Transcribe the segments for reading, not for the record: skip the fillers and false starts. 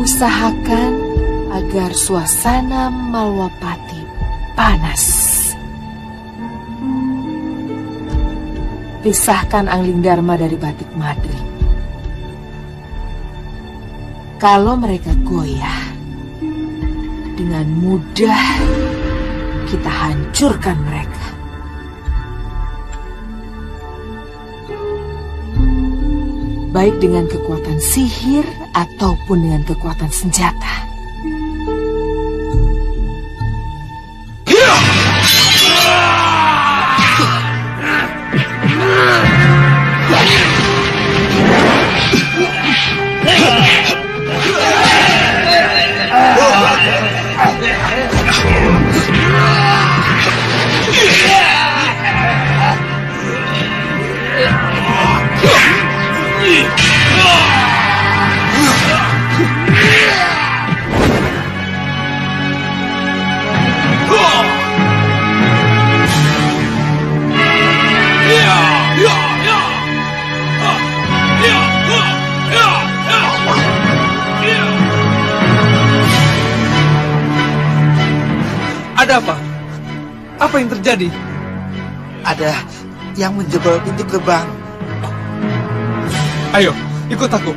Usahakan agar suasana Malwapati panas. Pisahkan Angling Dharma dari Batik Madri. Kalau mereka goyah, dengan mudah kita hancurkan mereka. Baik dengan kekuatan sihir ataupun dengan kekuatan senjata. Ada apa? Apa yang terjadi? Ada yang menjebol pintu gerbang. Ayo, ikut aku.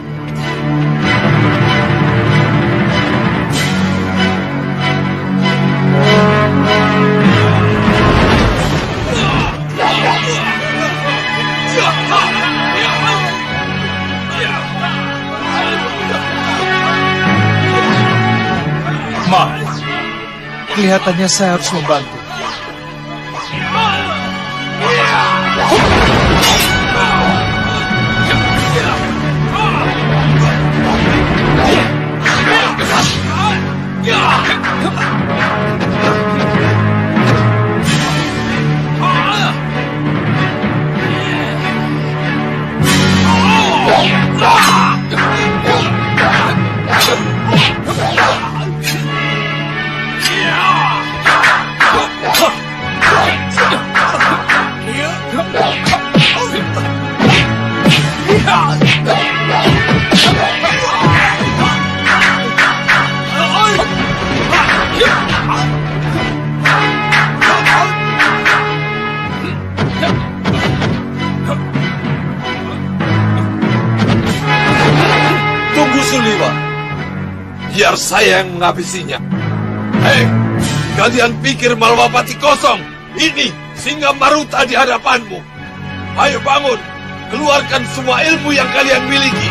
Maaf, kelihatannya saya harus membantu. Tunggu Suliwa, biar saya yang menghabisinya. Hei, kalian pikir Malwapati kosong? Ini Singa Maruta di hadapanmu. Ayo bangun, keluarkan semua ilmu yang kalian miliki.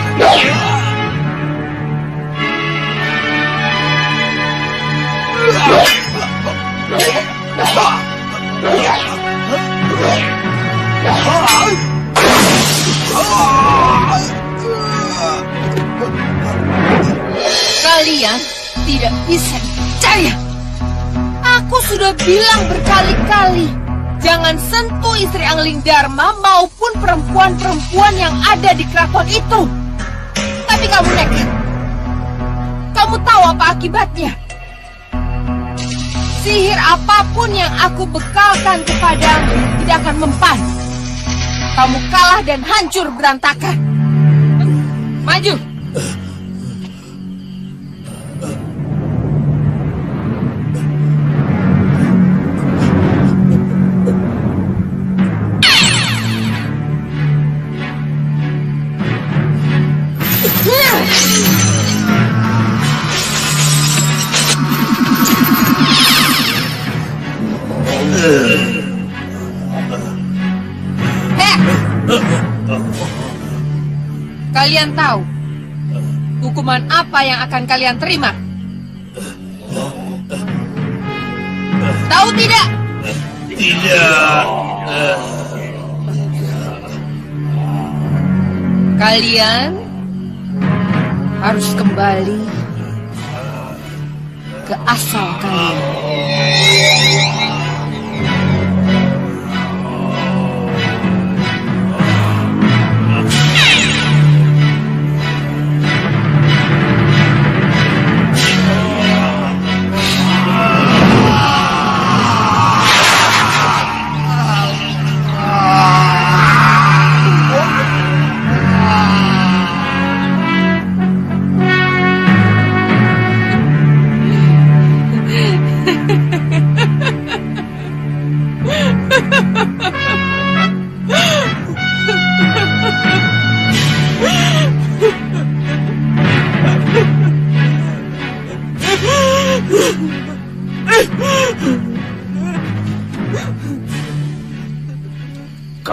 Kalian tidak bisa dipercaya. Aku sudah bilang berkali-kali, jangan sentuh istri Angling Dharma maupun perempuan-perempuan yang ada di keraton itu. Tapi kamu nekat. Kamu tahu apa akibatnya? Sihir apapun yang aku bekalkan kepadamu tidak akan mempan. Kamu kalah dan hancur berantakan. Maju. Kalian tahu hukuman apa yang akan kalian terima? Tahu tidak? Tidak. Kalian harus kembali ke asal kalian.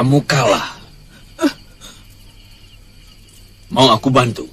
Kamu kalah. Mau aku bantu?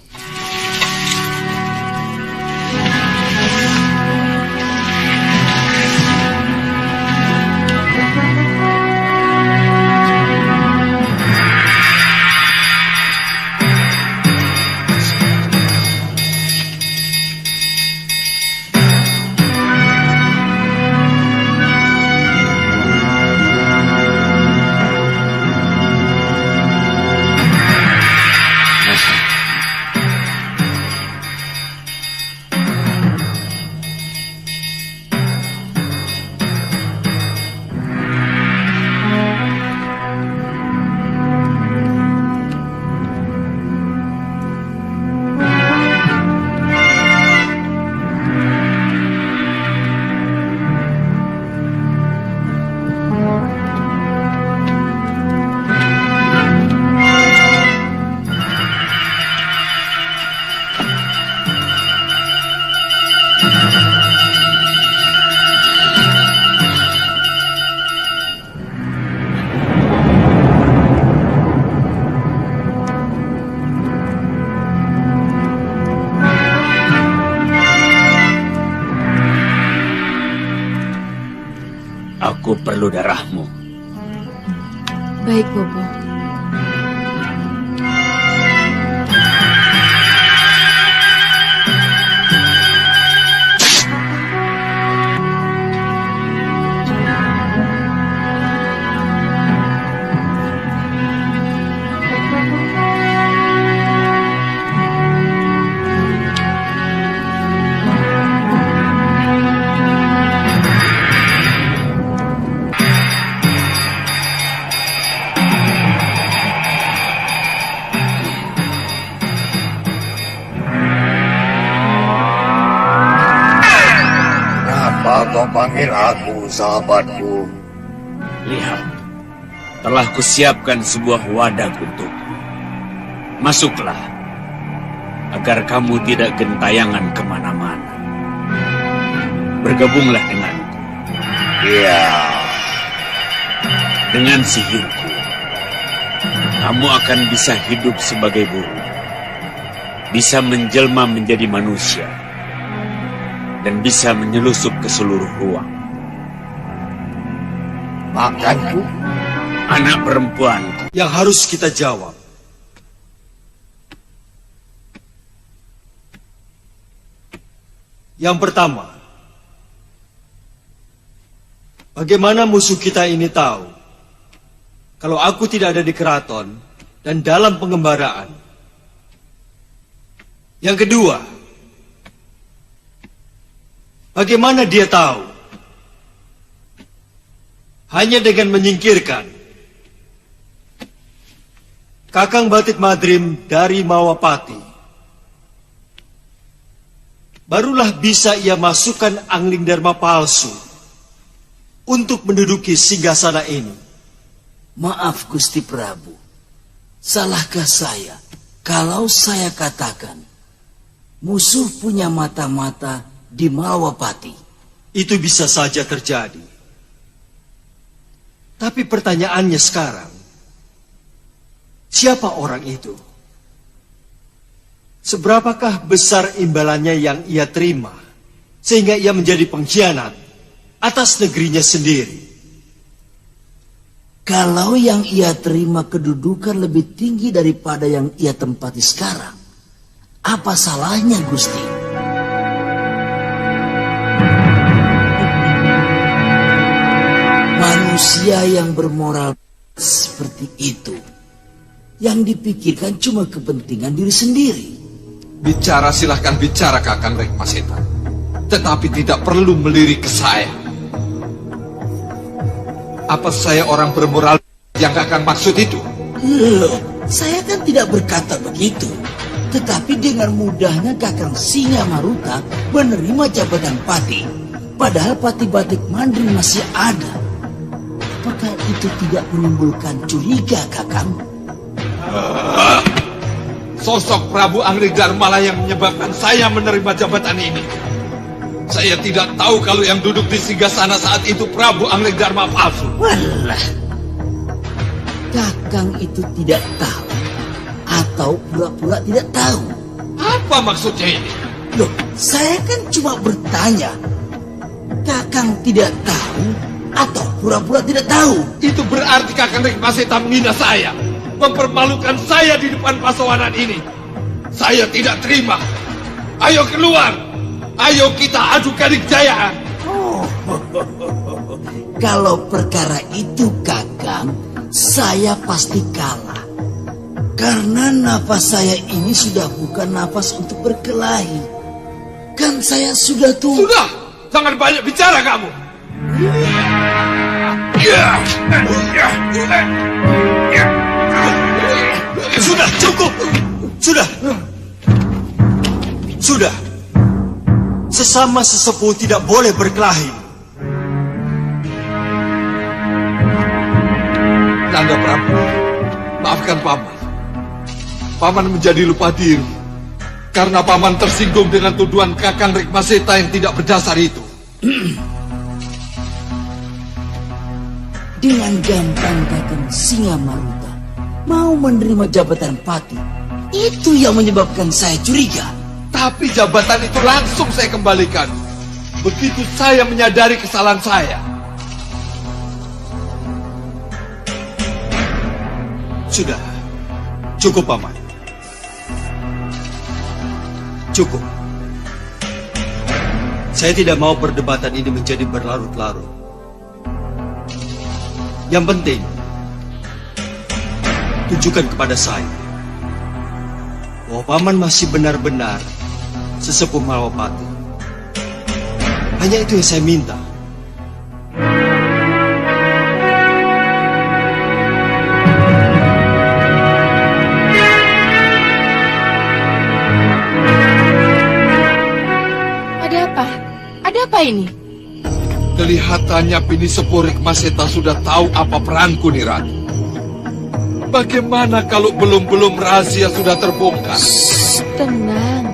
Aku perlu darahmu. Baik, Bobo. Kau panggil aku, sahabatku. Lihat, telah kusiapkan sebuah wadah untukmu. Masuklah, agar kamu tidak gentayangan kemana-mana. Bergabunglah denganku. Iya. Dengan sihirku, kamu akan bisa hidup sebagai burung. Bisa menjelma menjadi manusia. Dan bisa menyelusup ke seluruh ruang. Makanku? Anak perempuanku. Yang harus kita jawab. Yang pertama, bagaimana musuh kita ini tahu kalau aku tidak ada di keraton dan dalam pengembaraan? Yang kedua, bagaimana dia tahu? Hanya dengan menyingkirkan Kakang Batik Madrim dari Mawapati, barulah bisa ia masukkan angling dharma palsu untuk menduduki singgasana ini. Maaf Gusti Prabu, salahkah saya kalau saya katakan musuh punya mata-mata di Mawapati? Itu bisa saja terjadi. Tapi pertanyaannya sekarang, siapa orang itu? Seberapakah besar imbalannya yang ia terima sehingga ia menjadi pengkhianat atas negerinya sendiri? Kalau yang ia terima kedudukan lebih tinggi daripada yang ia tempati sekarang, apa salahnya Gusti? Manusia yang bermoral seperti itu, yang dipikirkan cuma kepentingan diri sendiri. Bicara silahkan bicara Kakang Rekmaseta. Tetapi tidak perlu melirik ke saya. Apa saya orang bermoral yang Kakang maksud itu? Loh, saya kan tidak berkata begitu. Tetapi dengan mudahnya Kakang Singa Maruta menerima jabatan pati. Padahal Pati Batik Mandri masih ada. Apakah itu tidak menimbulkan curiga, Kakang? Sosok Prabu Anggridharmala yang menyebabkan saya menerima jabatan ini. Saya tidak tahu kalau yang duduk di singgasana saat itu Prabu Anggridharma palsu. Walah. Kakang itu tidak tahu atau pura-pura tidak tahu? Apa maksudnya ini? Loh, saya kan cuma bertanya. Kakang tidak tahu atau pura-pura tidak tahu? Itu berarti Kakang Rikmaseta menghina saya, mempermalukan saya di depan pasawanan ini. Saya tidak terima. Ayo keluar. Ayo kita adu Kadikjayaan. Kalau perkara itu, Kakang, saya pasti kalah. Karena nafas saya ini sudah bukan nafas untuk berkelahi. Kan saya sudah tua. Sudah, jangan banyak bicara kamu. Sudah, cukup. Sudah. Sudah. Sesama sesepuh tidak boleh berkelahi. Nanda Prabu, maafkan Paman. Paman menjadi lupa diri karena Paman tersinggung dengan tuduhan Kakang Rikmaseta yang tidak berdasar itu. Dengan gampang Kakang Singamaruta mau menerima jabatan pati. Itu yang menyebabkan saya curiga. Tapi jabatan itu langsung saya kembalikan. Begitu saya menyadari kesalahan saya. Sudah. Cukup, Paman. Cukup. Saya tidak mau perdebatan ini menjadi berlarut-larut. Yang penting, tunjukkan kepada saya bahwa Paman masih benar-benar sesepuh Malwapati. Hanya itu yang saya minta. Ada apa ini? Kelihatannya Pini Sepuh Rikmaseta sudah tahu apa peranku nih, Ratu. Bagaimana kalau belum rahasia sudah terbongkar? Tenang.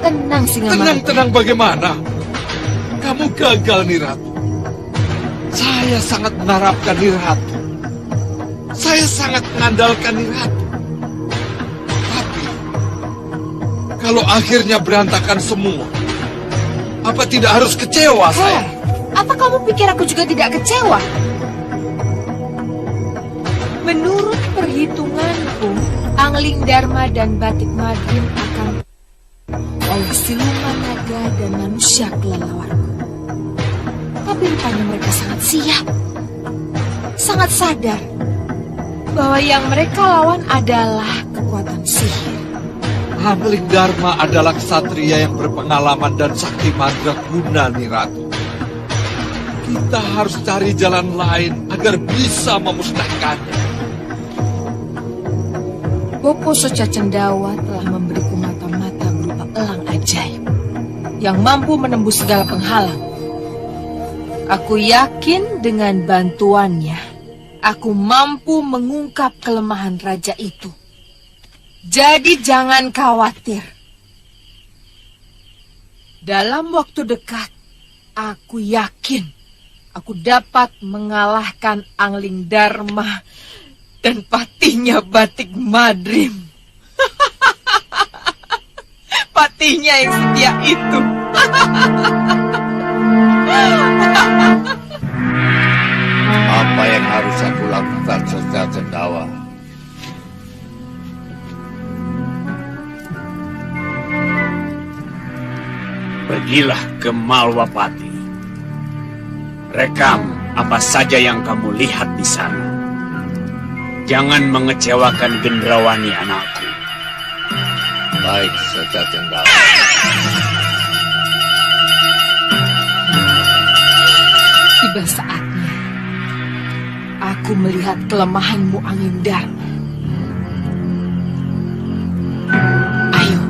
Tenang, Singamaruta. Tenang bagaimana? Kamu gagal nih, Ratu. Saya sangat mengharapkan nih, Ratu. Saya sangat mengandalkan nih, Ratu. Tapi kalau akhirnya berantakan semua, apa tidak harus kecewa saya? Apa kamu pikir aku juga tidak kecewa? Menurut perhitunganku, Angling Dharma dan Batik Madrim akan oleh siluman naga dan manusia kelelawarku. Tapi rupanya mereka sangat siap, sangat sadar bahwa yang mereka lawan adalah kekuatan sihir. Angling Dharma adalah ksatria yang berpengalaman dan sakti mandraguna nih, Ratu. Kita harus cari jalan lain agar bisa memusnahkannya. Bopo Soca Cendawa telah memberiku mata-mata berupa elang ajaib yang mampu menembus segala penghalang. Aku yakin dengan bantuannya, aku mampu mengungkap kelemahan raja itu. Jadi jangan khawatir. Dalam waktu dekat, aku yakin aku dapat mengalahkan Angling Dharma dan patinya Batik Madrim. Patinya yang setia itu. Apa yang harus aku lakukan, Soca Cendawa? Pergilah ke Malwapati. Rekam apa saja yang kamu lihat di sana. Jangan mengecewakan Gendrawani anakku. Baik, Soca Cendawa. Tiba saatnya aku melihat kelemahanmu, Angling Dharma. Ayo.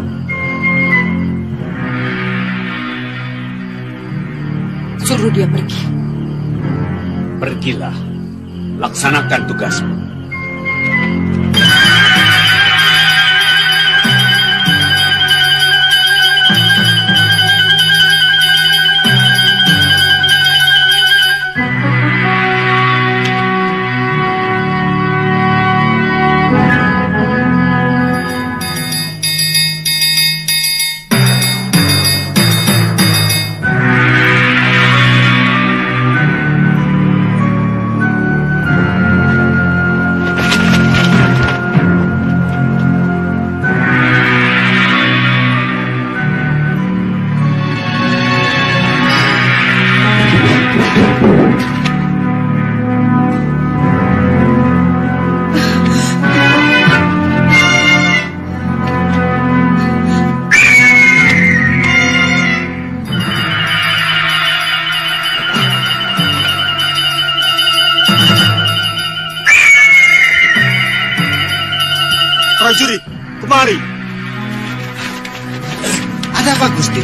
Suruh dia pergi. Pergilah. Laksanakan tugasmu. prajurit, kemari. Ada apa, Gusti?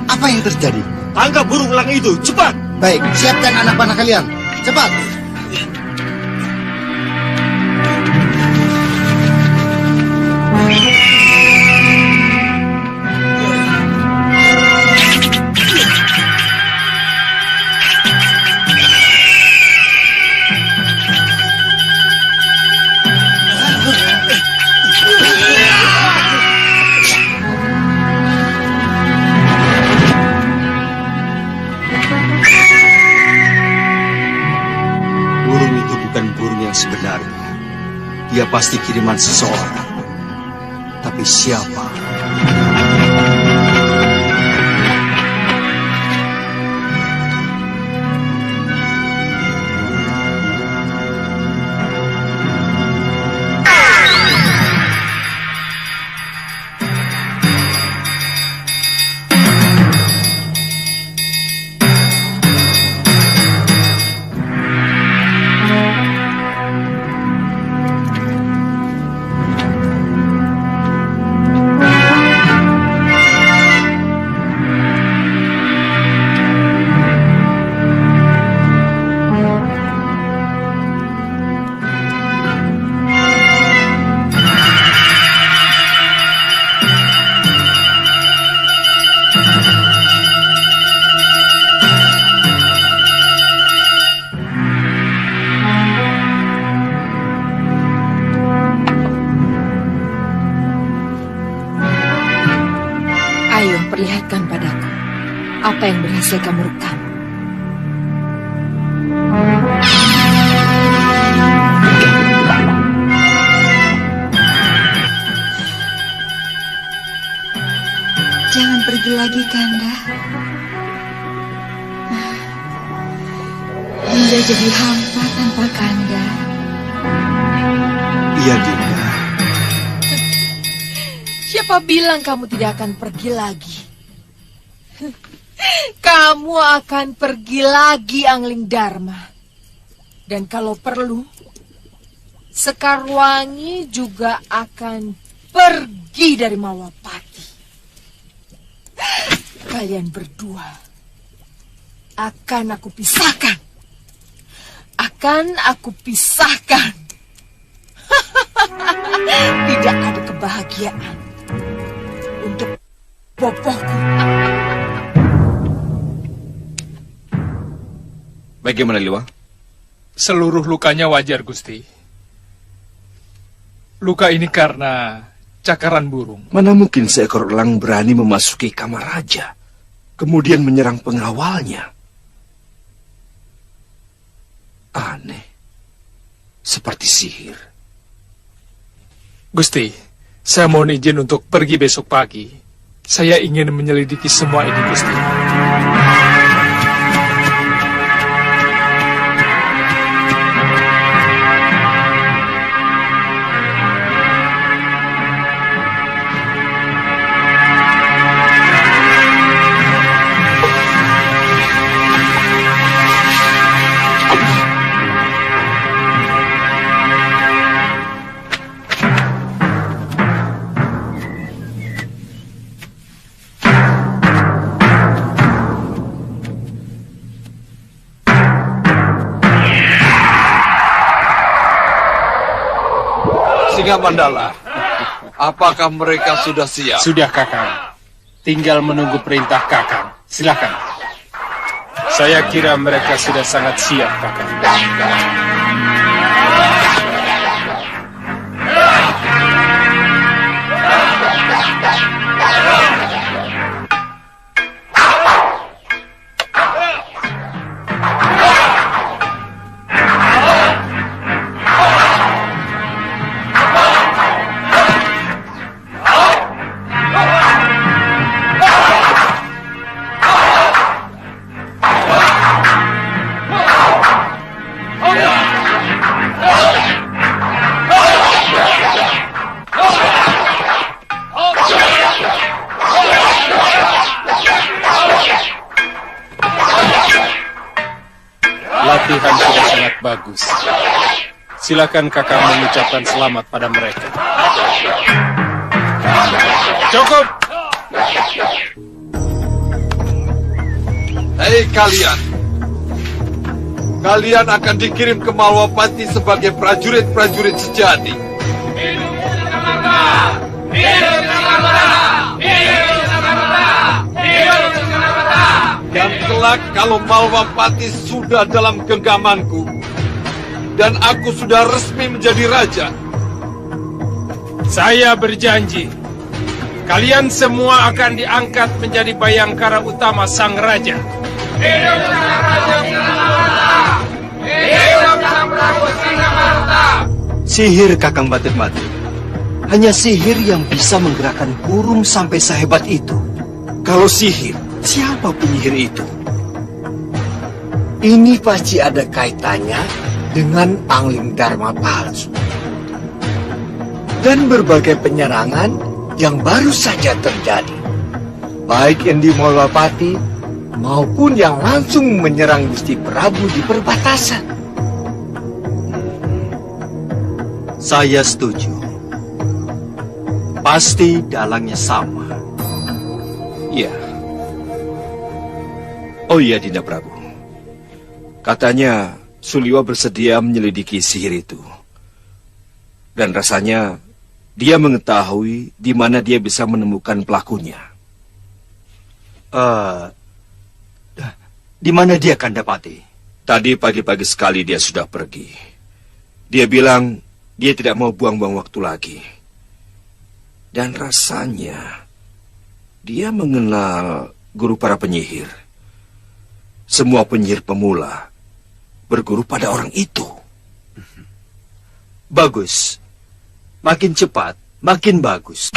Apa yang terjadi? Tangkap burung elang itu, cepat. Baik, siapkan anak panah kalian. Cepat. Sebenarnya, dia pasti kiriman seseorang. Tapi siapa? Perlihatkan padaku apa yang berhasil kamu rekam. Jangan pergi lagi, Kanda. Dinda jadi hampa tanpa Kanda. Iya, Dinda. Siapa bilang kamu tidak akan pergi lagi? Kamu akan pergi lagi, Angling Dharma. Dan kalau perlu, Sekarwangi juga akan pergi dari Malwapati. Kalian berdua akan aku pisahkan. Akan aku pisahkan. Tidak ada kebahagiaan untuk bobohku. Bagaimana, Liwa? Seluruh lukanya wajar, Gusti. Luka ini karena cakaran burung. Mana mungkin seekor elang berani memasuki kamar raja, kemudian menyerang pengawalnya? Aneh. Seperti sihir. Gusti, saya mohon izin untuk pergi besok pagi. Saya ingin menyelidiki semua ini, Gusti. Singa Mandala, apakah mereka sudah siap? Sudah, Kakang. Tinggal menunggu perintah Kakang. Silakan. Saya kira mereka sudah sangat siap, Kakang. Latihan sudah sangat bagus. Silakan Kakang mengucapkan selamat pada mereka. Cukup! Hei kalian! Kalian akan dikirim ke Malwapati sebagai prajurit-prajurit sejati. Dan kelak kalau Malwapati sudah dalam genggamanku, dan aku sudah resmi menjadi raja, Saya berjanji, kalian semua akan diangkat menjadi bayangkara utama sang raja. hidup sang Raja Singamarta! Hidup sang Prabu Singamarta! Sihir Kakang Batik Mati. Hanya sihir yang bisa menggerakkan burung sampai sehebat itu. Kalau sihir, siapa penyihir itu? Ini pasti ada kaitannya dengan Angling Dharma palsu. Dan berbagai penyerangan yang baru saja terjadi. Baik yang di Malwapati maupun yang langsung menyerang Gusti Prabu di perbatasan. Saya setuju. Pasti dalangnya sama. Iya. Oh iya, Dinda Prabu. Katanya Suliwa bersedia menyelidiki sihir itu. Dan rasanya dia mengetahui di mana dia bisa menemukan pelakunya. Di mana dia, Kandapati? Tadi pagi-pagi sekali dia sudah pergi. Dia bilang dia tidak mau buang-buang waktu lagi. Dan rasanya dia mengenal guru para penyihir. Semua penyihir pemula berguru pada orang itu. Bagus. Makin cepat, makin bagus.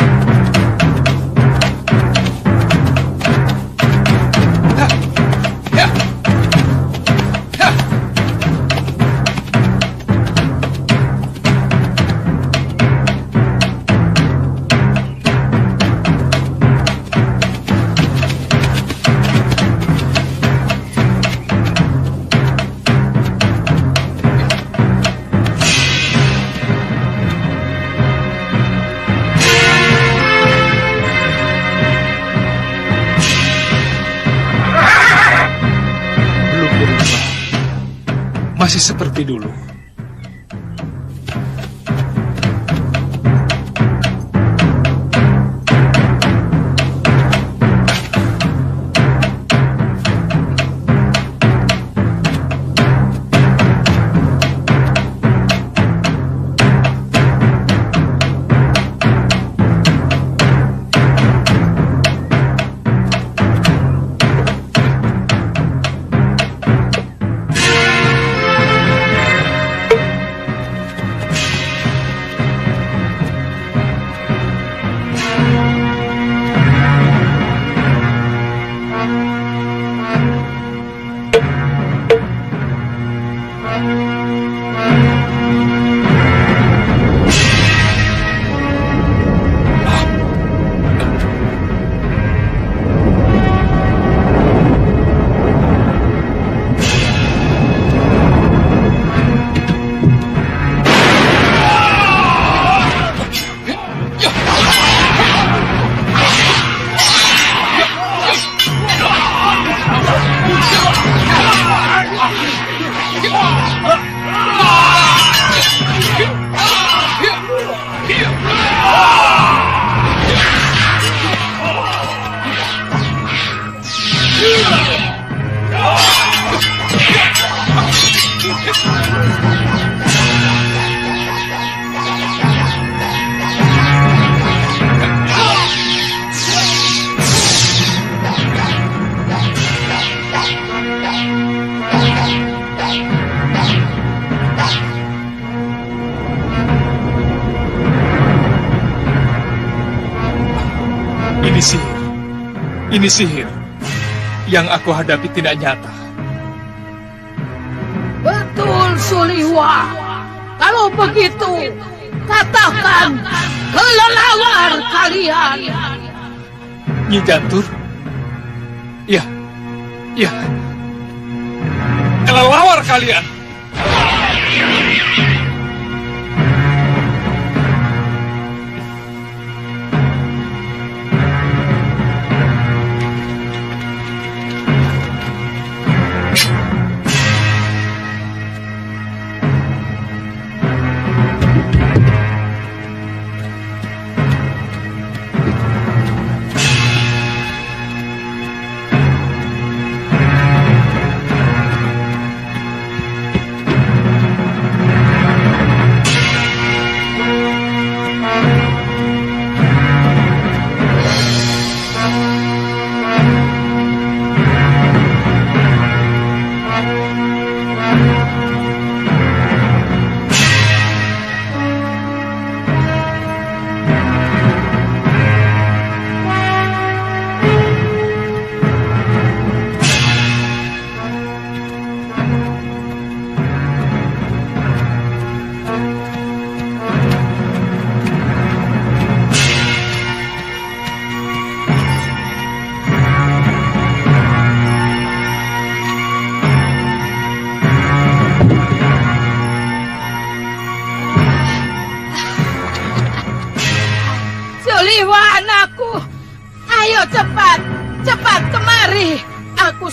Masih seperti dulu. Ini sihir yang aku hadapi tidak nyata. Betul, Suliwa. Kalau begitu, katakan kelelawar kalian. Nyi Jantur? Ya, ya. Kelelawar kalian.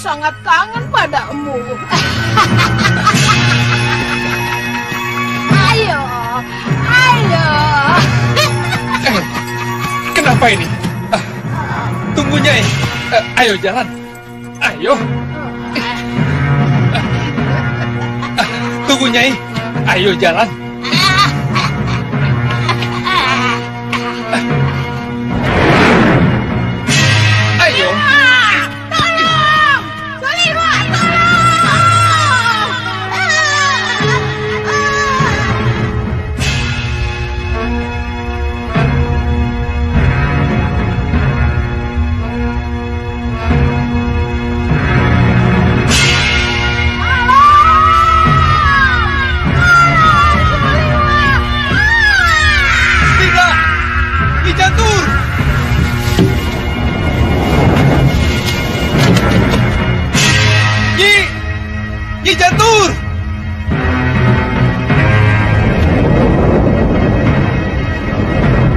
sangat kangen padamu. Ayo, ayo. Kenapa ini? Tunggu, Nyai. Ayo jalan. Ayo. Tunggu, Nyai. Ayo jalan. Ayo. Tolong! Suliwa, tolong! Tidak. Nyi Jantur. Nyi Jantur.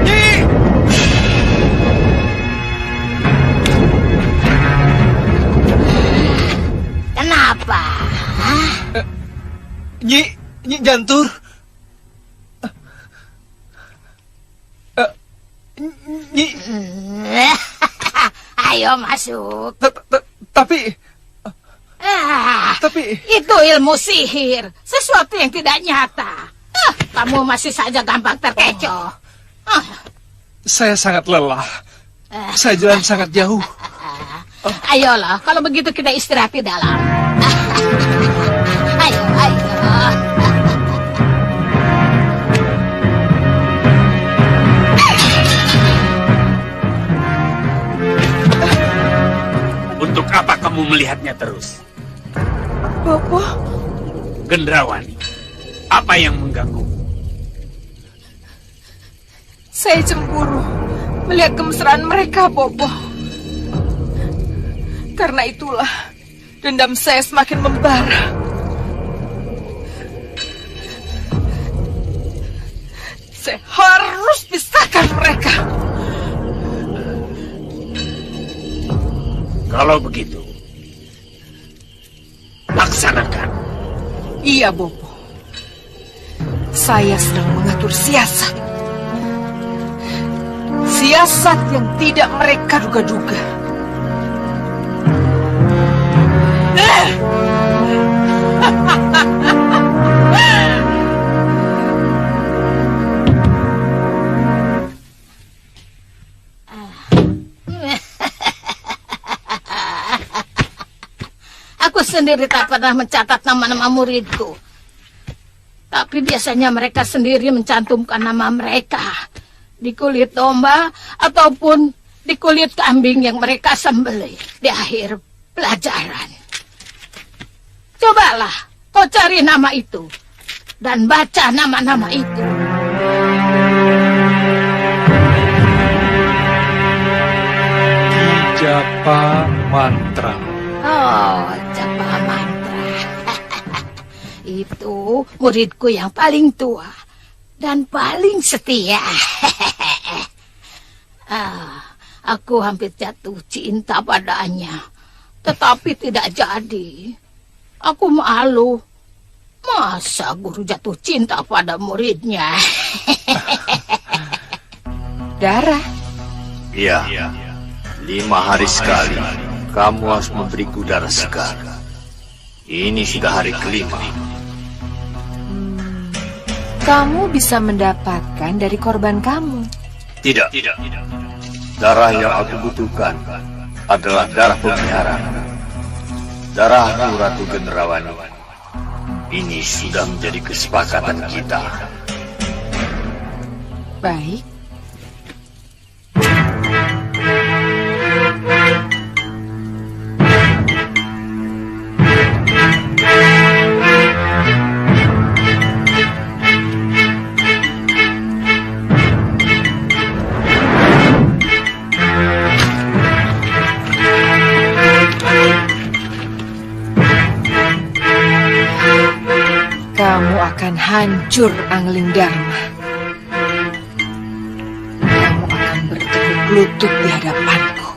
Nyi. Kenapa? Nyi Jantur. Nyi. Ayo masuk. Tapi Itu ilmu sihir, sesuatu yang tidak nyata. Kamu masih saja gampang terkecoh. saya sangat lelah. Saya jalan sangat jauh. Ayolah, kalau begitu kita istirahat di dalam. Ayo, ayo. Untuk apa kamu melihatnya terus? Bopo, Gendrawani, apa yang mengganggu? saya cemburu melihat kemesraan mereka, Bopo. Karena itulah dendam saya semakin membara. Saya harus pisahkan mereka. Kalau begitu, laksanakan. Iya, Bopo. Saya sedang mengatur siasat. Siasat yang tidak mereka duga-duga. Aku sendiri tak pernah mencatat nama-nama muridku. Tapi biasanya mereka sendiri mencantumkan nama mereka di kulit domba ataupun di kulit kambing yang mereka sembelih di akhir pelajaran. Cobalah kau cari nama itu dan baca nama-nama itu. Japa mantra. Oh, japa mantra. Itu muridku yang paling tua dan paling setia. Aku hampir jatuh cinta padanya, tetapi tidak jadi. Aku malu. Masa guru jatuh cinta pada muridnya? Dara, Iya. 5 hari sekali kamu harus memberiku darah segar. Ini sudah hari kelima. kamu bisa mendapatkan dari korban kamu. Tidak. Darah yang aku butuhkan adalah darah pemeliharaan. Darahku Ratu Gendrawani. Ini sudah menjadi kesepakatan kita. Baik. Kamu akan hancur, Angling Dharma. Kamu akan bertekuk lutut di hadapanku.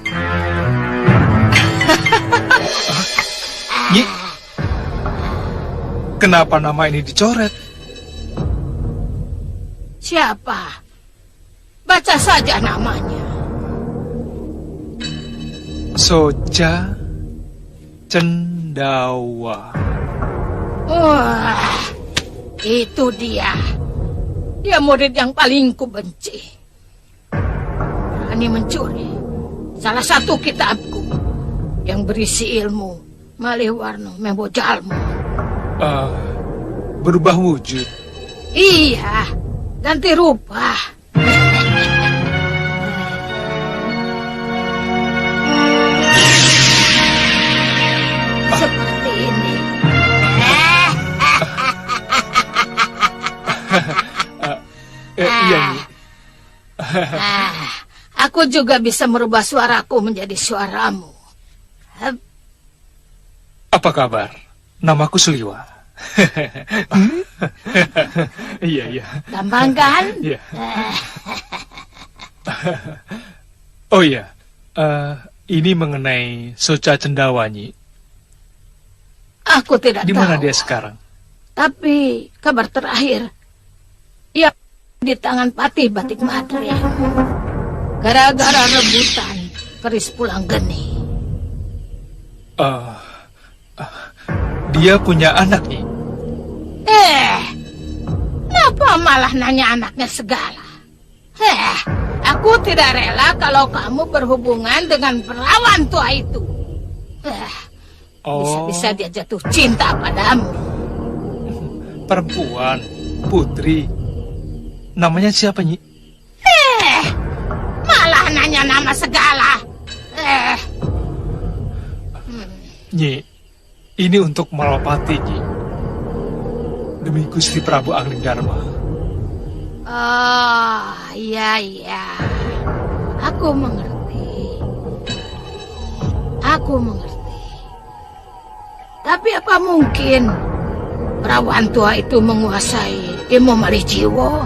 kenapa nama ini dicoret? Siapa? Baca saja namanya. Soja Cendawa. Wah, itu dia. Dia murid yang paling kubenci. Berani mencuri salah satu kitabku yang berisi ilmu Maliwarna Membojalmu. Berubah wujud. Iya, ganti rupa. Seperti ini. Iya, Nyi. Aku juga bisa merubah suaraku menjadi suaramu. Apa kabar? Namaku Suliwa. Iya. Gampang kan? Iya. Oh iya, ini mengenai Soca Cendawa, Nyi. Aku tidak Di tahu. mana dia sekarang? Tapi kabar terakhir, ia di tangan Patih Batik Madrim. Gara-gara rebutan keris pulang geni. Dia punya anak, Nyi. Kenapa malah nanya anaknya segala? Aku tidak rela kalau kamu berhubungan dengan perawan tua itu. Bisa-bisa dia jatuh cinta padamu. Perempuan, putri. Namanya siapa, Nyi? Malah nanya nama segala. Nyi, ini untuk Malwapati, Nyi. Demi Gusti Prabu Anglingdarma. Oh, iya. Aku mengerti. Tapi apa mungkin perawan tua itu menguasai ilmu malih jiwa?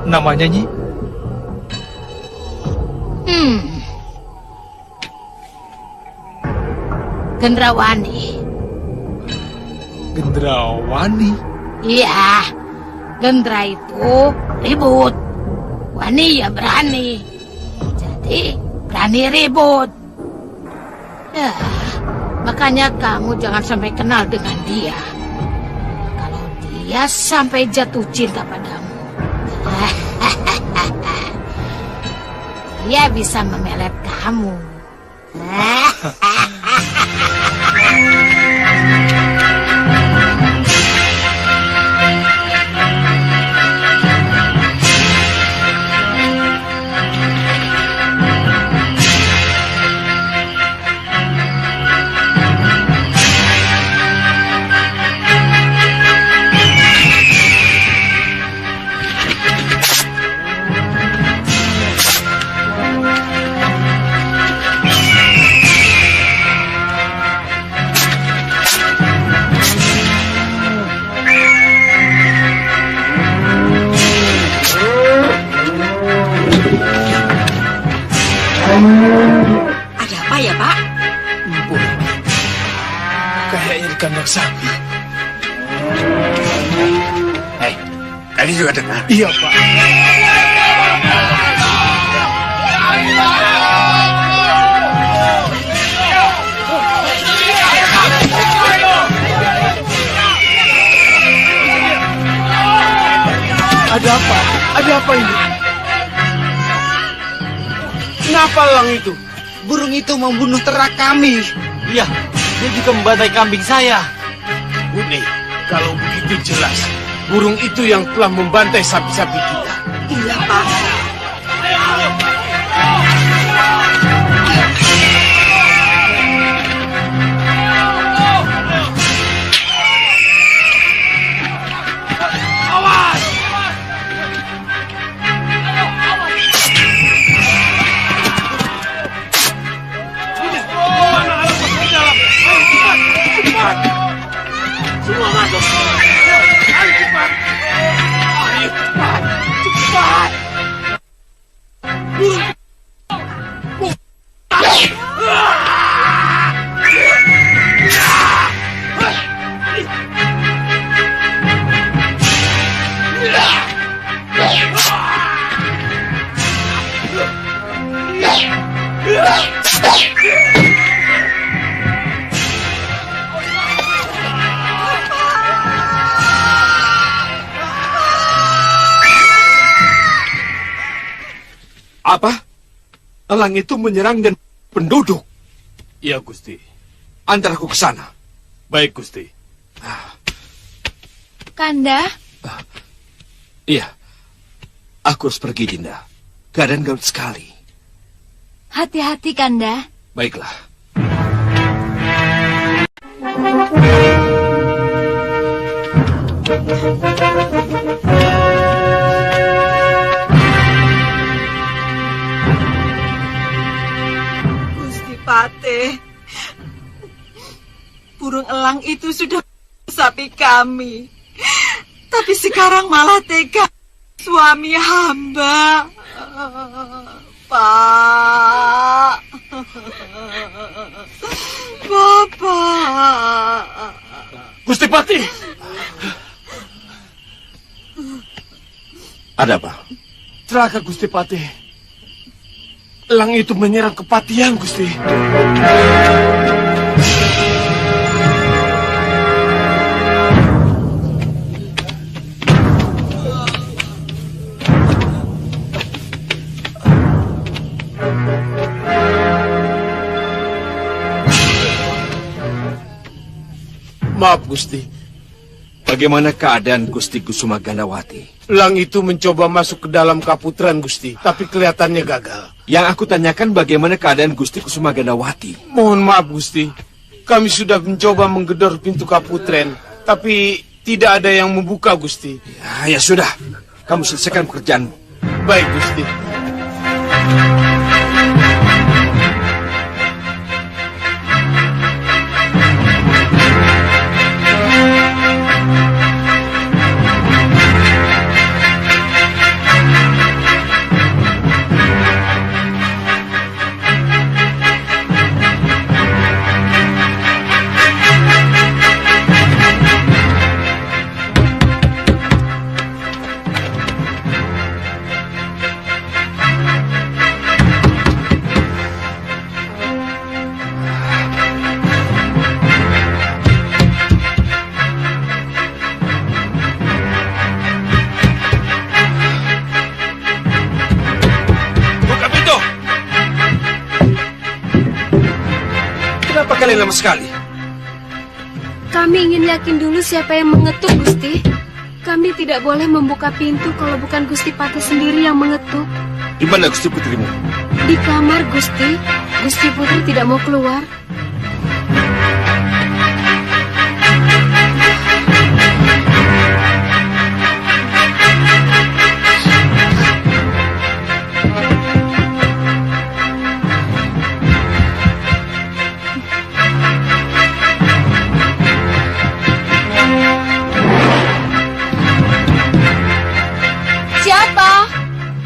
Namanya, Nyi? Gendrawani. Gendrawani? Iya, Gendra itu ribut. Wani ya berani. Jadi berani ribut. Makanya kamu jangan sampai kenal dengan dia. Kalau dia sampai jatuh cinta padamu, dia bisa memelet kamu. Ada apa ya, Pak? Kayaknya di kandang sapi. Kalian juga dengar? Iya, Pak. Ada apa? Ada apa ini? Kenapa elang itu? Burung itu membunuh ternak kami. Iya, dia juga membantai kambing saya. Bune, kalau begitu jelas, burung itu yang telah membantai sapi-sapi kita. Iya, Pak. Semua masuk. Ayo cepat. Ayo cepat. Cepat. Apa? Elang itu menyerang dan penduduk. Iya, Gusti. Antar aku ke sana. Baik, Gusti. Kanda, Iya. Aku harus pergi, Dinda. Keadaan gawat sekali. hati-hati Kanda. Baiklah. Gusti Patih, burung elang itu sudah sapi kami. Tapi sekarang malah tega suami hamba. Pak. Bapak. Gusti Patih. Ada apa? Celaka Gusti Patih. Elang itu menyerang kepatihan, Gusti. Maaf, Gusti. Bagaimana keadaan Gusti Kusuma Gandawati? Elang itu mencoba masuk ke dalam kaputren, Gusti, tapi kelihatannya gagal. Yang aku tanyakan bagaimana keadaan Gusti Kusuma Gandawati? Mohon maaf, Gusti. Kami sudah mencoba menggedor pintu kaputren, tapi tidak ada yang membuka, Gusti. Ya sudah, kamu selesaikan pekerjaanmu. Baik, Gusti. Kalian lama sekali. Kami ingin yakin dulu siapa yang mengetuk, Gusti. Kami tidak boleh membuka pintu kalau bukan Gusti Patih sendiri yang mengetuk. Di mana Gusti Putrimu? Di kamar, Gusti. Gusti Putri tidak mau keluar.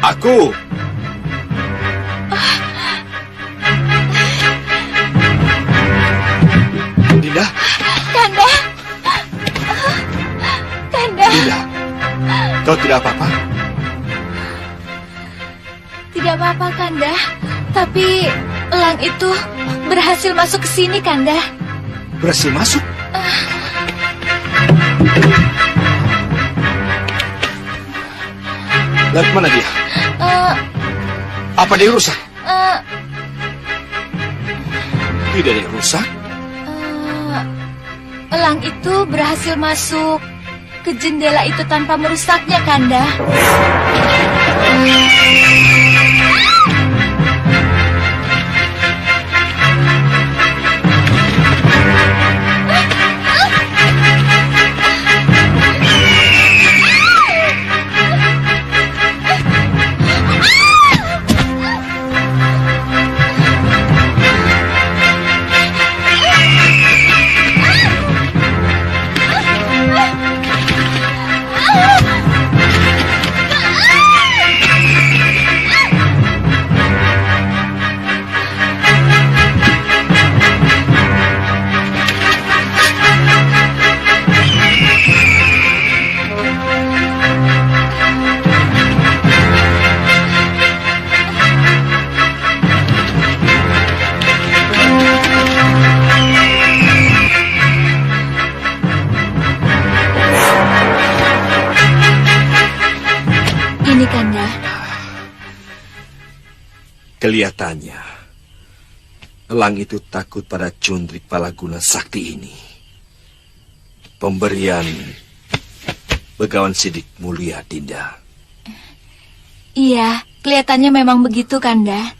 Aku. Dinda. Kanda. Kanda. Dinda. Kau tidak apa-apa? Tidak apa-apa, Kanda. Tapi elang itu berhasil masuk ke sini, Kanda. Berhasil masuk? Lalu mana dia? Apa dia rusak? Tidak ada yang rusak. Elang itu berhasil masuk ke jendela itu tanpa merusaknya, Kanda. Kelihatannya elang itu takut pada Cundrik Palaguna Sakti ini. Pemberian Begawan Sidik Mulia, Dinda. Iya, kelihatannya memang begitu, Kanda.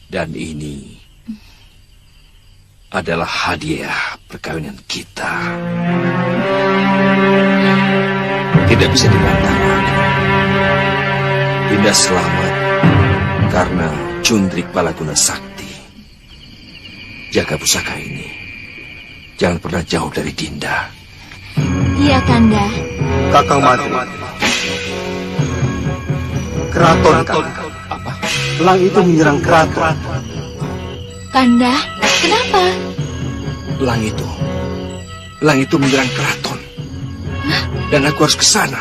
Dan ini adalah hadiah perkawinan kita. Tidak bisa dibantah. Dinda selamat karena Cundrik Palaguna Sakti. Jaga pusaka ini. Jangan pernah jauh dari Dinda. Iya, Kanda. Kakang Mati. Keraton, Kakang. Apa? Elang itu menyerang keraton. Kanda, kenapa? Elang itu menyerang keraton. Hah? Dan aku harus ke sana.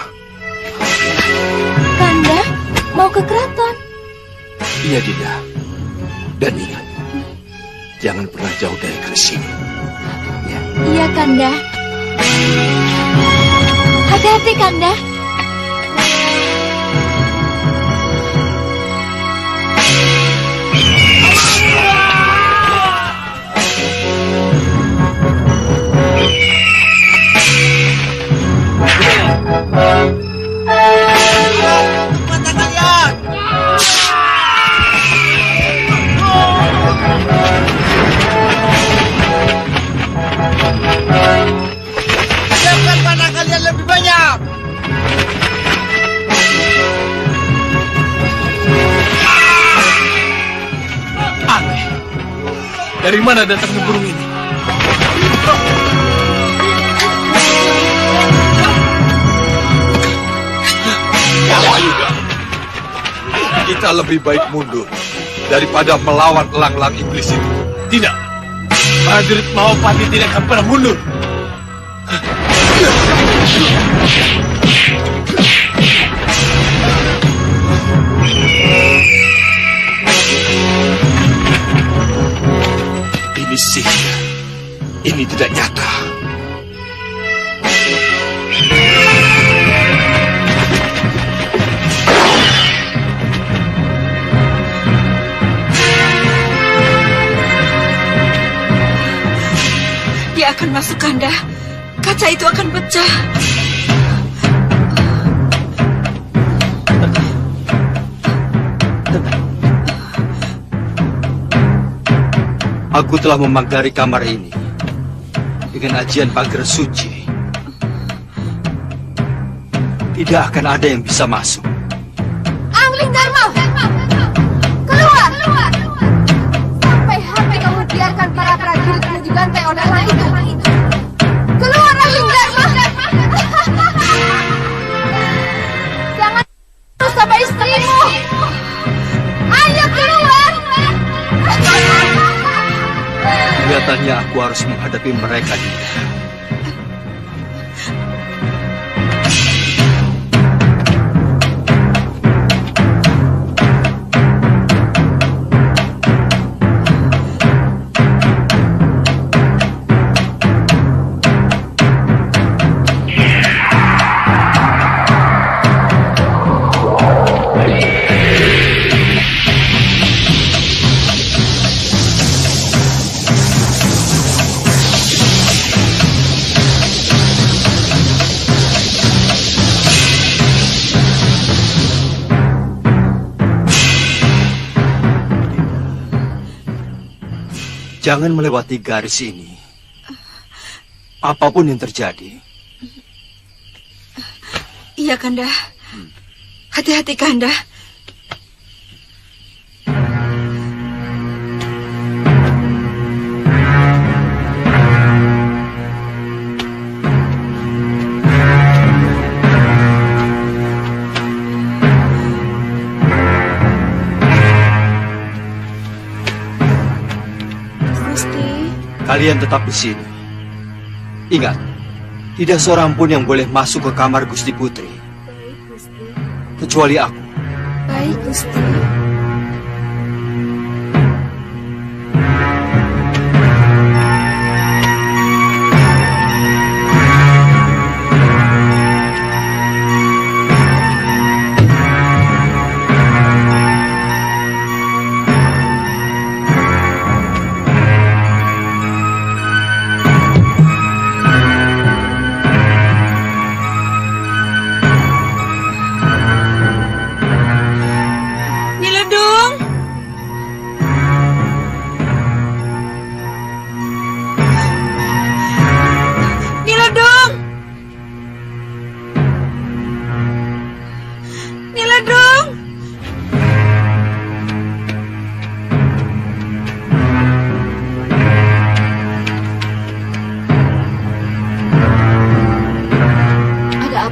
Kanda, mau ke keraton? Iya, Dinda. Dan ingat, jangan pernah jauh dari keris ini. Ya. Iya, Kanda. Hati-hati, Kanda. Siapkan panah kalian lebih banyak. Aneh. Dari mana datangnya burung ini? Juga. Kita lebih baik mundur daripada melawan elang-elang iblis itu. Tidak. Prajurit Mahapati tidak akan pernah mundur. Ini sihir. Ini tidak nyata. Dia akan masuk, Kanda. Kaca itu akan pecah. Aku telah memagari kamar ini dengan ajian pagar suci. Tidak akan ada yang bisa masuk. Angling Dharma! Keluar! Sampai kamu biarkan para prajuritmu dibantai oleh elang itu. Keluar, Angling Dharma! Jangan terus sama istrimu! Ayo keluar! Kelihatannya aku harus menghadapi mereka, Dinda. Jangan melewati garis ini. Apapun yang terjadi. Iya, Kanda. Hati-hati, Kanda. Kalian tetap di sini. Ingat, tidak seorang pun yang boleh masuk ke kamar Gusti Putri. Baik, Gusti. Kecuali aku. Baik, Gusti.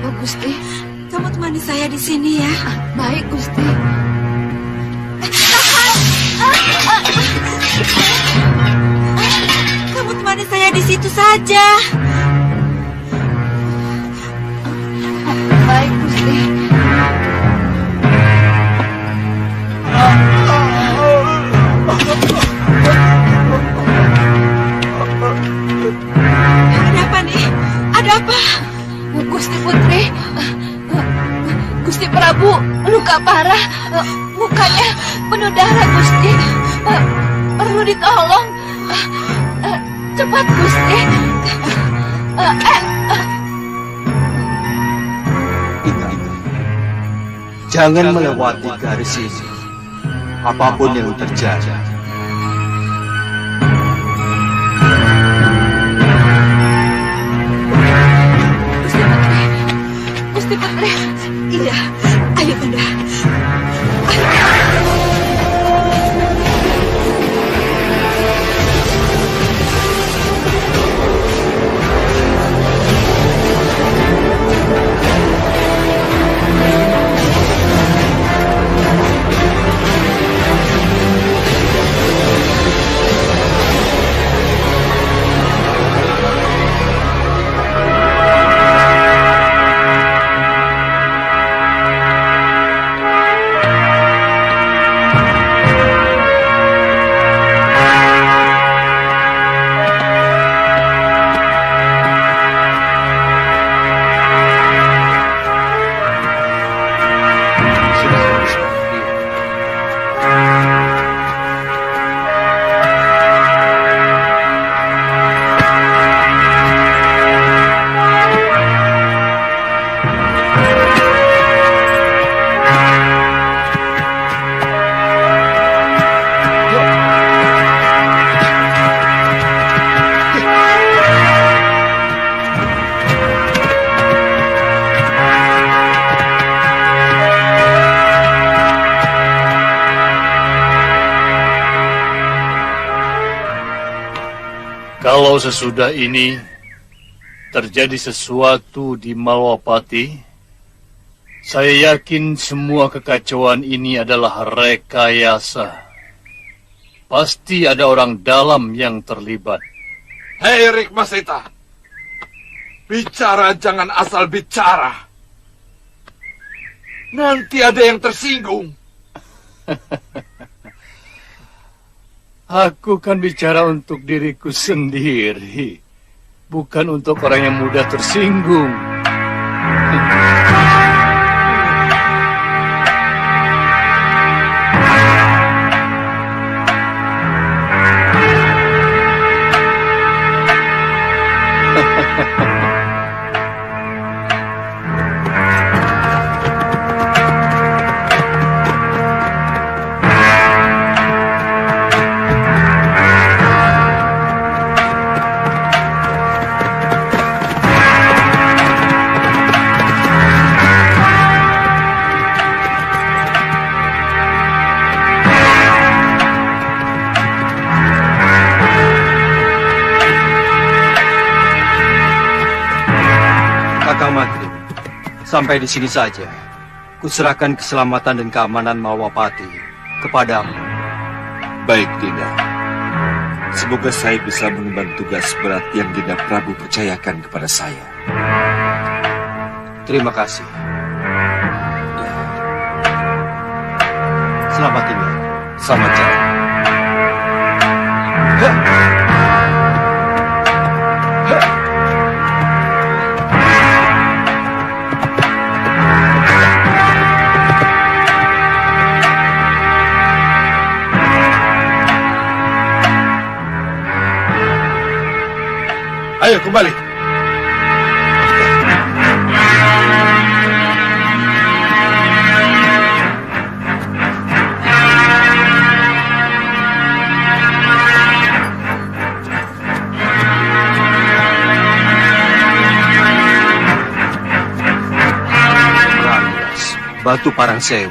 apa-apa, Gusti. Kamu temani saya di sini ya. Baik, Gusti. Kamu temani saya di situ saja. Baik, Gusti. Ada apa nih? Ada apa? Gusti Putri, Gusti Prabu luka parah, mukanya penuh darah, Gusti. Perlu ditolong. Cepat, Gusti. Ingat, jangan melewati garis ini, apapun yang terjadi. Gusti Putri. Iya, ayo Kanda. Kalau sesudah ini terjadi sesuatu di Malwapati, saya yakin semua kekacauan ini adalah rekayasa. Pasti ada orang dalam yang terlibat. Hei Rikmaseta, bicara jangan asal bicara. Nanti ada yang tersinggung. Aku kan bicara untuk diriku sendiri, bukan untuk orang yang mudah tersinggung. Sampai di sini saja. Kuserahkan keselamatan dan keamanan Malwapati kepadamu. Baik, Dinda. Semoga saya bisa mengemban tugas berat yang Dinda Prabu percayakan kepada saya. Terima kasih. Selamat tinggal. Selamat jalan. Ayo kembali. Batu Parangsewu.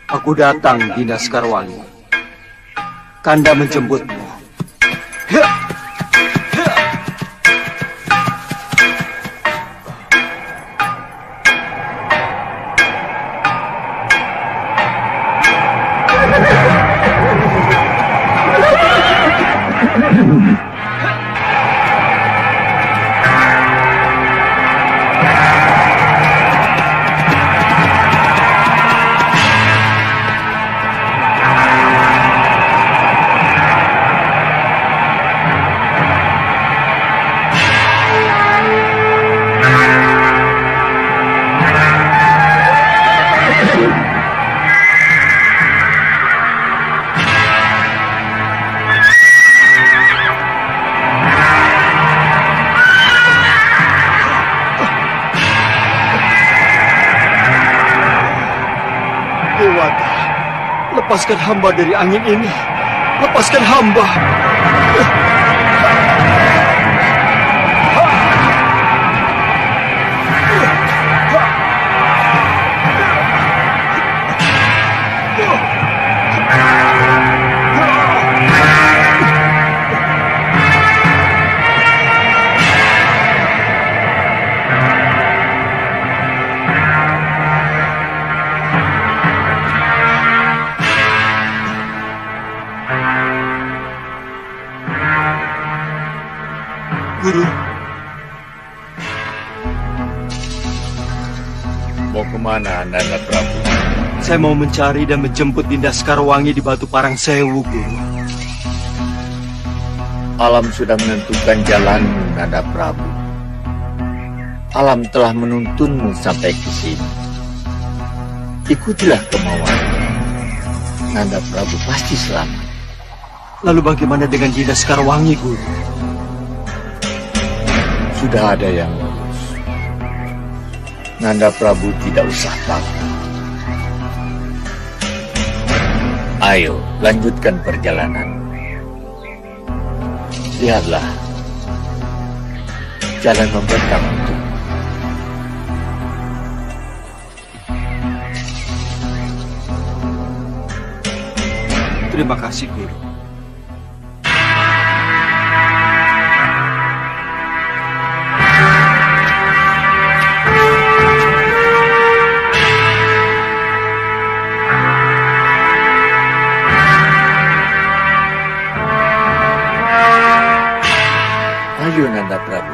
Aku datang, Dinda Sekarwangi. Kanda menjemputmu. Dewata, lepaskan hamba dari angin ini. Lepaskan hamba. Guru. Mau kemana, Nanda Prabu? Saya mau mencari dan menjemput Dinda Sekarwangi di Batu Parang Sewu, Guru. Alam sudah menentukan jalanmu, Nanda Prabu. Alam telah menuntunmu sampai ke sini. Ikutilah kemauan. Nanda Prabu pasti selamat. Lalu bagaimana dengan Dinda Sekarwangi, Guru? Sudah ada yang ngurus. Nanda Prabu tidak usah takut. Ayo, lanjutkan perjalanan. Lihatlah, jalan membentang itu. Terima kasih, Guru. Ayo, Nanda Prabu.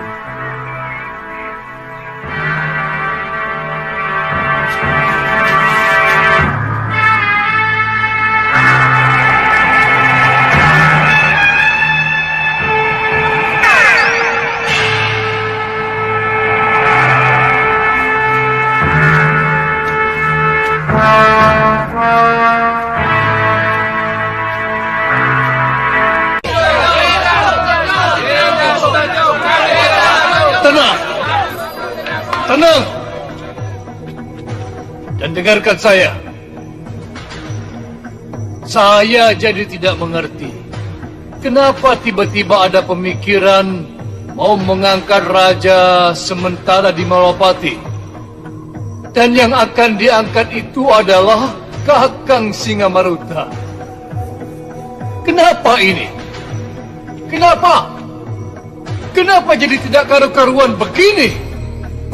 Tenang! Dan dengarkan saya. Saya jadi tidak mengerti. Kenapa tiba-tiba ada pemikiran mau mengangkat raja sementara di Malwapati? Dan yang akan diangkat itu adalah Kakang Singamaruta. Kenapa ini? Kenapa? Kenapa jadi tidak karu-karuan begini?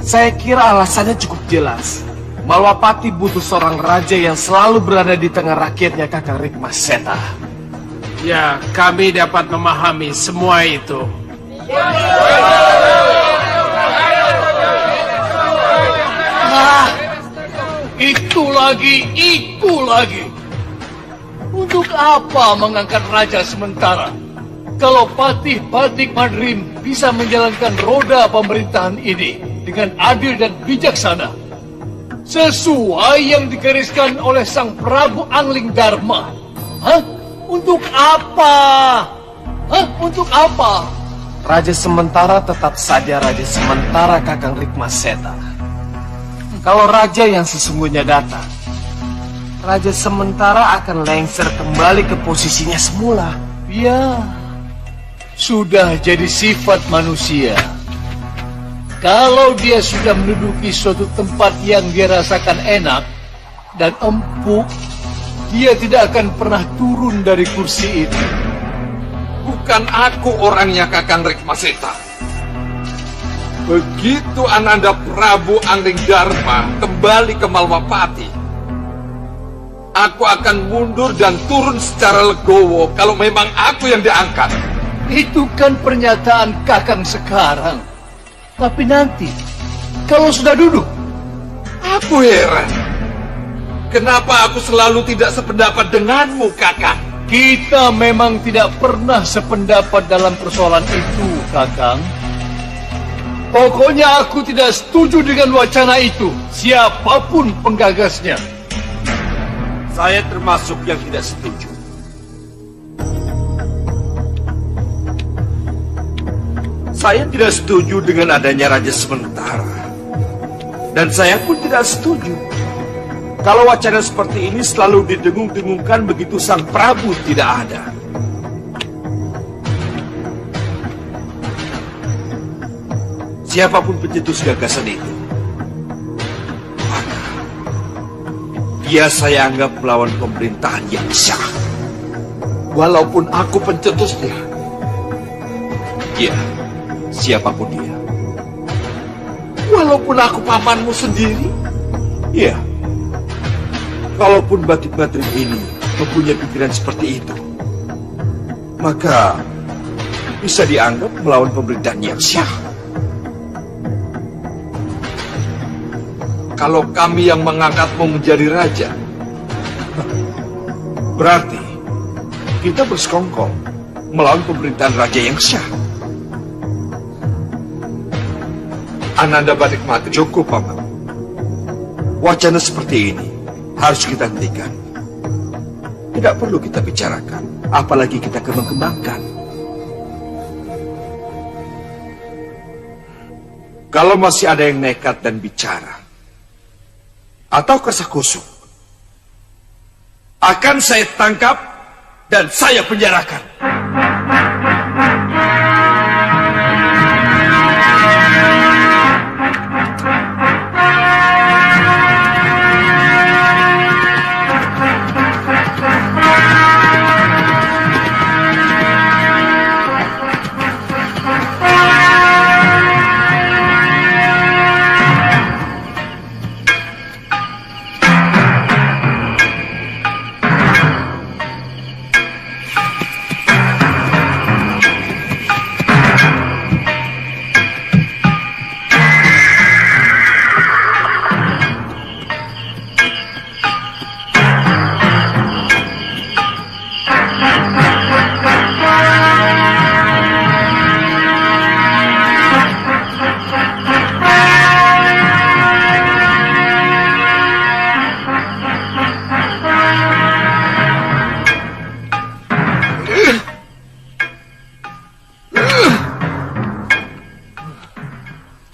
Saya kira alasannya cukup jelas. Malwapati butuh seorang raja yang selalu berada di tengah rakyatnya, Kakang Rikmaseta. Ya, kami dapat memahami semua itu. Ah, itu lagi. Untuk apa mengangkat raja sementara? Kalau Patih Batik Mandrim bisa menjalankan roda pemerintahan ini dengan adil dan bijaksana, sesuai yang digariskan oleh Sang Prabu Angling Dharma. Hah? Untuk apa? Untuk apa? Raja sementara tetap saja raja sementara, Kakang Rikmaseta. Kalau raja yang sesungguhnya datang, raja sementara akan lengser kembali ke posisinya semula. Ya, sudah jadi sifat manusia. Kalau dia sudah menduduki suatu tempat yang dia rasakan enak dan empuk, dia tidak akan pernah turun dari kursi itu. Bukan aku orangnya, Kakang Rikmaseta. Begitu Ananda Prabu Angling Dharma kembali ke Malwapati, aku akan mundur dan turun secara legowo kalau memang aku yang diangkat. Itu kan pernyataan Kakang sekarang. Tapi nanti, kalau sudah duduk, aku heran. Kenapa aku selalu tidak sependapat denganmu, Kakang? Kita memang tidak pernah sependapat dalam persoalan itu, Kakang. Pokoknya aku tidak setuju dengan wacana itu, siapapun penggagasnya. Saya termasuk yang tidak setuju. Saya tidak setuju dengan adanya raja sementara. Dan saya pun tidak setuju Kalau wacana seperti ini selalu didengung-dengungkan begitu sang Prabu tidak ada. Siapapun pencetus gagasan itu, maka dia saya anggap melawan pemerintahan yang sah. Walaupun aku pencetusnya. Ya, siapapun dia. Walaupun aku pamanmu sendiri. Ya. Kalaupun Batik Madrim ini mempunyai pikiran seperti itu, maka bisa dianggap melawan pemerintahan yang sah. Kalau kami yang mengangkatmu menjadi raja, berarti kita bersekongkol melawan pemerintahan raja yang sah. Ananda Batik Madrim, cukup, Paman. Wacana seperti ini harus kita hentikan. Tidak perlu kita bicarakan, apalagi kita kembang-kembangkan. Kalau masih ada yang nekat dan bicara, atau kesah kusuk, akan saya tangkap dan saya penjarakan.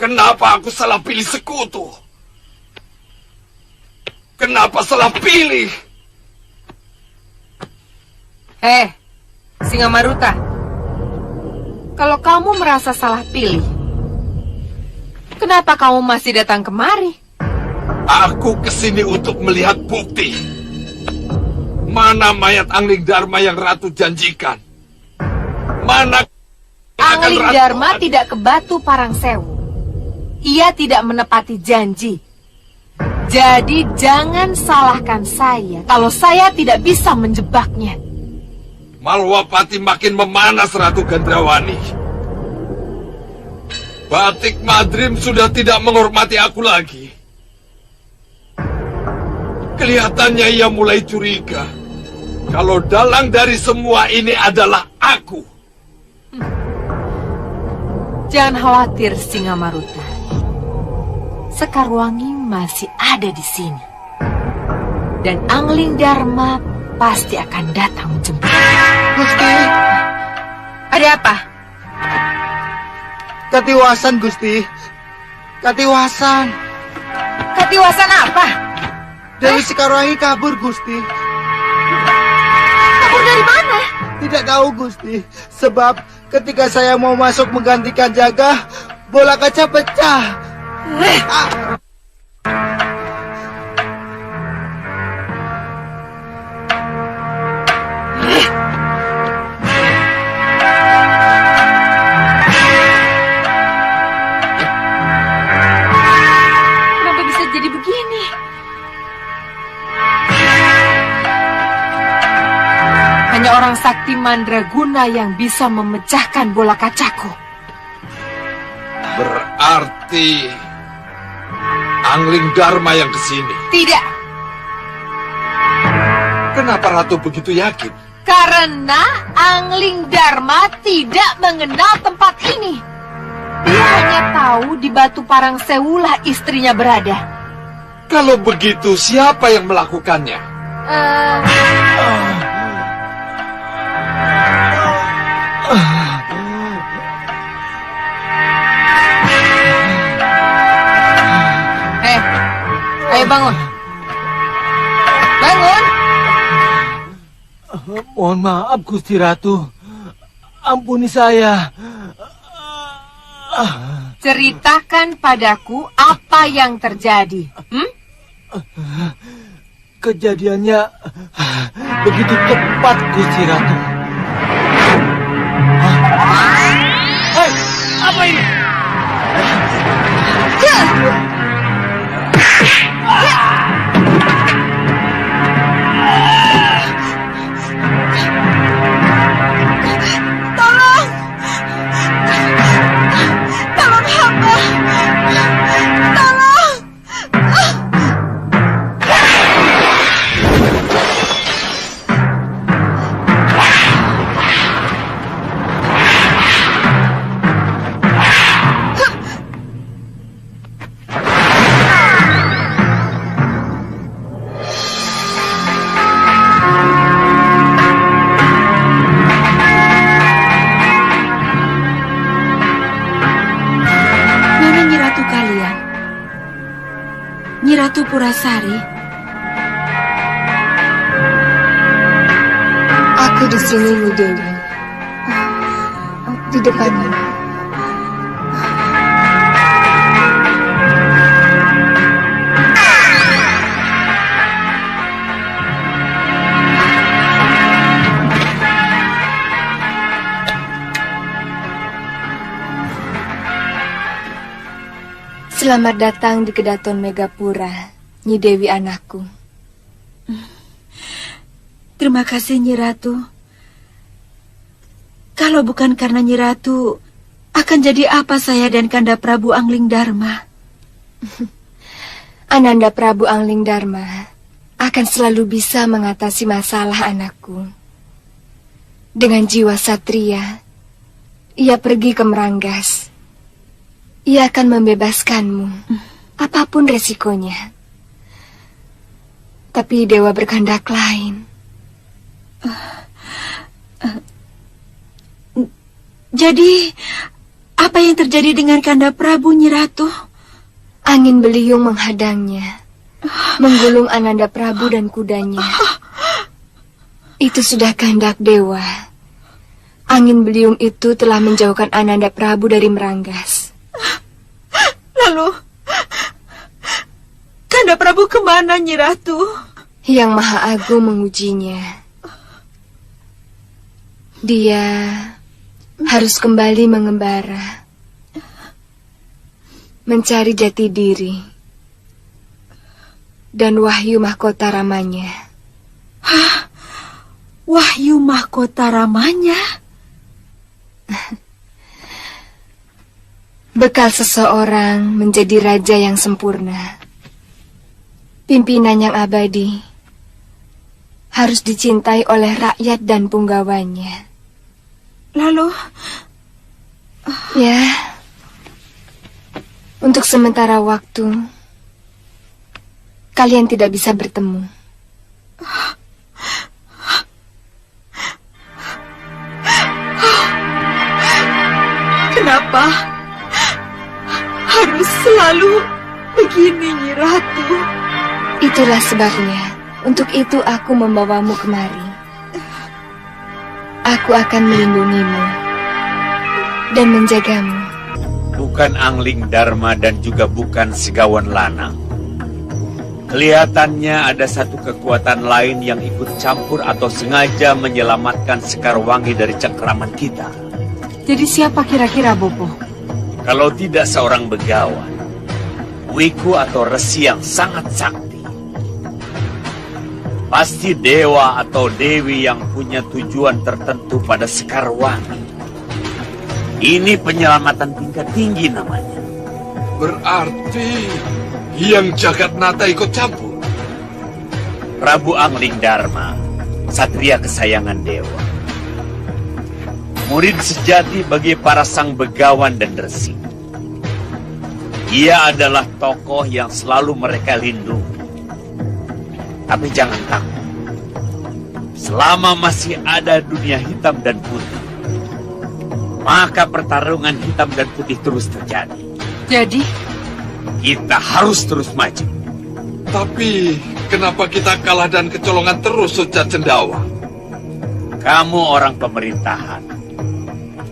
Kenapa aku salah pilih sekutu? Kenapa salah pilih? Singamaruta, kalau kamu merasa salah pilih, kenapa kamu masih datang kemari? Aku kesini untuk melihat bukti. Mana mayat Angling Dharma yang Ratu janjikan? Mana Angling Dharma tidak ke Batu Parangsewu. Ia tidak menepati janji. Jadi jangan salahkan saya kalau saya tidak bisa menjebaknya. Malwapati makin memanas, Ratu Gandrawani. Batik Madrim sudah tidak menghormati aku lagi. Kelihatannya ia mulai curiga kalau dalang dari semua ini adalah aku. Jangan khawatir, Singamaruta. Sekarwangi masih ada di sini. Dan Angling Dharma pasti akan datang menjemput. Gusti. Ada apa? Katiwasan, Gusti. Katiwasan. Katiwasan apa? Dewi Sekarwangi kabur, Gusti. Kabur dari mana? Tidak tahu, Gusti. Sebab ketika saya mau masuk menggantikan jaga, bola kaca pecah. Kenapa bisa jadi begini? Hanya orang sakti mandraguna yang bisa memecahkan bola kacaku. Berarti Angling Dharma yang kesini. Tidak. Kenapa Ratu begitu yakin? Karena Angling Dharma tidak mengenal tempat ini. Dia hanya tahu di Batu Parangsewu lah istrinya berada. Kalau begitu, siapa yang melakukannya? Ayo bangun. Mohon maaf, Gusti Ratu. Ampuni saya. Ceritakan padaku apa yang terjadi. Kejadiannya begitu tepat, Gusti Ratu. Hei, apa ini? Tolong hamba. Tolong. Nyi Ratu Purasari. Aku di sini, Nyi Dewi. Di depanmu. Selamat datang di Kedaton Megapura, Nyi Dewi anakku. Terima kasih, Nyi Ratu. Kalau bukan karena Nyi Ratu, akan jadi apa saya dan Kanda Prabu Angling Dharma? Ananda Prabu Angling Dharma akan selalu bisa mengatasi masalah anakku. Dengan jiwa satria, ia pergi ke Meranggas. Ia akan membebaskanmu, apapun resikonya. Tapi Dewa berkehendak lain. Jadi, apa yang terjadi dengan Kanda Prabu, Nyi Ratu? Angin beliung menghadangnya, menggulung Ananda Prabu dan kudanya. Itu sudah kehendak Dewa. Angin beliung itu telah menjauhkan Ananda Prabu dari Meranggas. Lalu, Kanda Prabu kemana, Nyi Ratu? Yang Maha Agung mengujinya. Dia harus kembali mengembara, mencari jati diri, dan wahyu mahkota ramanya. Hah? Wahyu mahkota ramanya? Bekal seseorang menjadi raja yang sempurna, pimpinan yang abadi, harus dicintai oleh rakyat dan punggawanya. Lalu? Ya, untuk sementara waktu, kalian tidak bisa bertemu. Kenapa harus selalu begini, Nyi Ratu? Itulah sebabnya, untuk itu aku membawamu kemari. Aku akan melindungimu dan menjagamu. Bukan Angling Dharma dan juga bukan Segawan Lanang. Kelihatannya ada satu kekuatan lain yang ikut campur atau sengaja menyelamatkan Sekarwangi dari cengkeraman kita. Jadi siapa kira-kira, Bopo? Kalau tidak seorang begawan, Wiku atau resi yang sangat sakti. Pasti dewa atau dewi yang punya tujuan tertentu pada Sekarwangi. Ini penyelamatan tingkat tinggi namanya. Berarti Hyang Jagatnata ikut campur? Prabu Angling Dharma, satria kesayangan dewa. Murid sejati bagi para sang begawan dan resi. Ia adalah tokoh yang selalu mereka lindungi. Tapi jangan takut. Selama masih ada dunia hitam dan putih, maka pertarungan hitam dan putih terus terjadi. Jadi? Kita harus terus maju. Tapi kenapa kita kalah dan kecolongan terus sejak Cendawa? Kamu orang pemerintahan.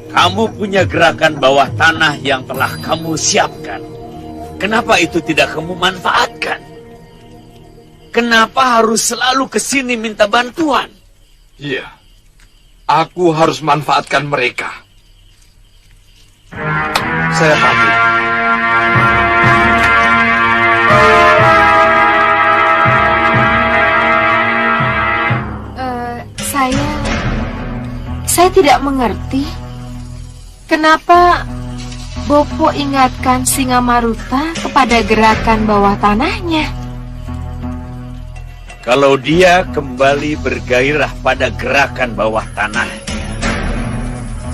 Kamu punya gerakan bawah tanah yang telah kamu siapkan. Kenapa itu tidak kamu manfaatkan? Kenapa harus selalu ke sini minta bantuan? Iya, aku harus manfaatkan mereka. Saya pamit. Saya tidak mengerti. Kenapa Bopo ingatkan Singa Maruta kepada gerakan bawah tanahnya? Kalau dia kembali bergairah pada gerakan bawah tanahnya,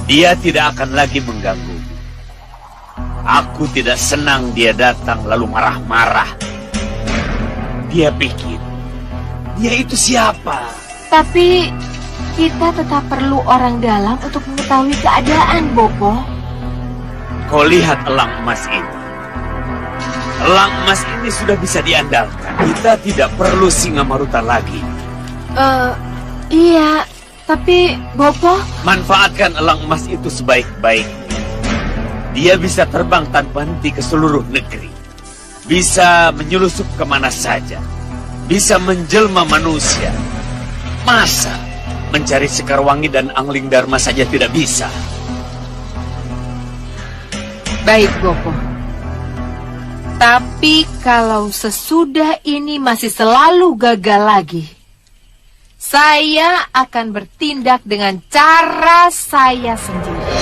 dia tidak akan lagi mengganggu. Aku tidak senang dia datang lalu marah-marah. Dia pikir, dia itu siapa? Tapi kita tetap perlu orang dalam untuk mengetahui keadaan, Bopo. Kau lihat elang emas ini. Elang emas ini sudah bisa diandalkan. Kita tidak perlu Singa Maruta lagi. Iya, tapi Bopo... Manfaatkan elang emas itu sebaik-baiknya. Dia bisa terbang tanpa henti ke seluruh negeri. Bisa menyelusup kemana saja. Bisa menjelma manusia. Masa mencari Sekarwangi dan Angling Dharma saja tidak bisa? Baik, Bopo. Tapi kalau sesudah ini masih selalu gagal lagi, saya akan bertindak dengan cara saya sendiri.